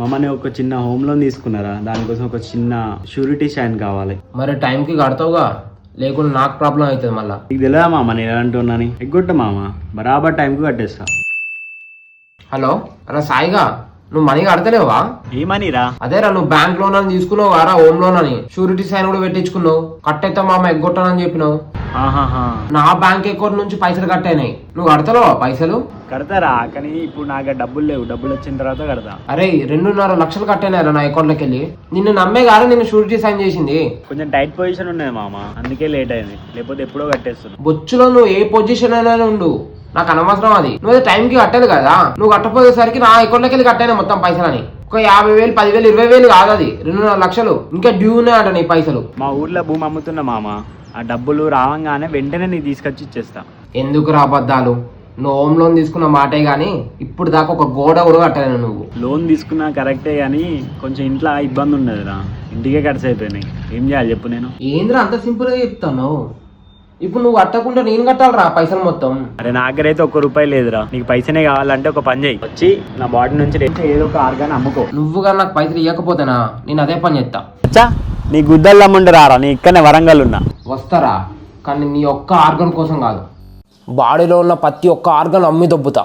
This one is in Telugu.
మమ్మల్ని ఒక చిన్న హోమ్ లోన్ తీసుకున్నారా, దానికోసం ఒక చిన్న షూరిటీ షైన్ కావాలి. మరి టైంకి కడతావుగా, లేకుండా నాకు ప్రాబ్లం అవుతుంది మళ్ళా. నీకు తెలియదా మామ నేను ఎలాంటి ఉన్నాను? ఎగ్గొట్ట మామ, బరాబర్ టైంకి కట్టేస్తా. హలో అరే సాయిగా, నువ్వు మనీ కడతలేవా? ఏమనిరా? అదేరా నువ్వు బ్యాంక్ లోన్ అని తీసుకున్నావు వారా, హోమ్ లోన్ అని షూరిటీ సైన్ కూడా పెట్టించుకున్నావు. కట్టేస్తా మామ ఎగ్గొట్టానని చెప్పినావు. నా బ్యాంక్ అకౌంట్ నుంచి పైసలు కట్టయినాయి, నువ్వు కడతలేవా పైసలు? కడతారా, కానీ ఇప్పుడు నాకు డబ్బులు లేవు. డబ్బులు వచ్చిన తర్వాత కడతా. అరే 2.5 లక్షలు కట్టయినారా నా అకౌంట్ లోకి వెళ్ళి. నిన్ను నమ్మే గారా నిన్ను షూరిటీ సైన్ చేసింది. కొంచెం టైట్ పొజిషన్ ఉన్నది మామ, అందుకే లేట్ అయింది, లేకపోతే ఎప్పుడో కట్టేస్తున్నా. బొచ్చులో నువ్వు ఏ పొజిషన్ అయినా ఉండు, నాకు అనవసరం అది. నువ్వు టైంకి కట్టదు కదా, నువ్వు కట్టపోయేసరికి నా అకౌంట్ లోకి వెళ్ళి కట్టయినా మొత్తం పైసలని. ఒక 50,000, 10,000, 20,000 కాదు అది, 2.5 లక్షలు. ఇంకా డ్యూ ఉన్నాయంట నీ పైసలు. మా ఊర్లో భూమి అమ్ముతున్నా మామ, ఆ డబ్బులు రావంగానే వెంటనే నీకు తీసుకొచ్చి ఇచ్చేస్తా. ఎందుకు రాబద్దాలు? నువ్వు హోమ్ లోన్ తీసుకున్న మాటే గానీ ఇప్పుడు దాకా ఒక గోడ కూడా కట్టలేను. నువ్వు లోన్ తీసుకున్నా కరెక్టే, కానీ కొంచెం ఇంట్లో ఇబ్బంది ఉన్నదిరా, ఇంటికే ఖర్చు అయిపోయినాయి. ఏం చేయాలి చెప్పు నేను? ఏంద్రా అంత సింపుల్ గా చెప్తాను? ఇప్పుడు నువ్వు కట్టకుండా నేను కట్టాలరా పైసలు మొత్తం? అరే నా దగ్గర అయితే ₹1 లేదురా. నీకు పైసనే కావాలంటే ఒక పని చేయి, వచ్చి నా బాడీ నుంచి ఏదో ఒక ఆర్గాన్ అమ్ముకో. నువ్వుగా నాకు పైసలు ఇవ్వకపోతేనా నేను అదే పని చేస్తా. అచ్చా నీ గుద్దలు అమ్ముంటే రారా, నీ ఇక్కడనే వరంగల్ ఉన్నా. వస్తారా, కానీ నీ ఒక్క ఆర్గన్ కోసం కాదు, బాడీలో ఉన్న ప్రతి ఒక్క ఆర్గన్ అమ్మి దొబ్బుతా.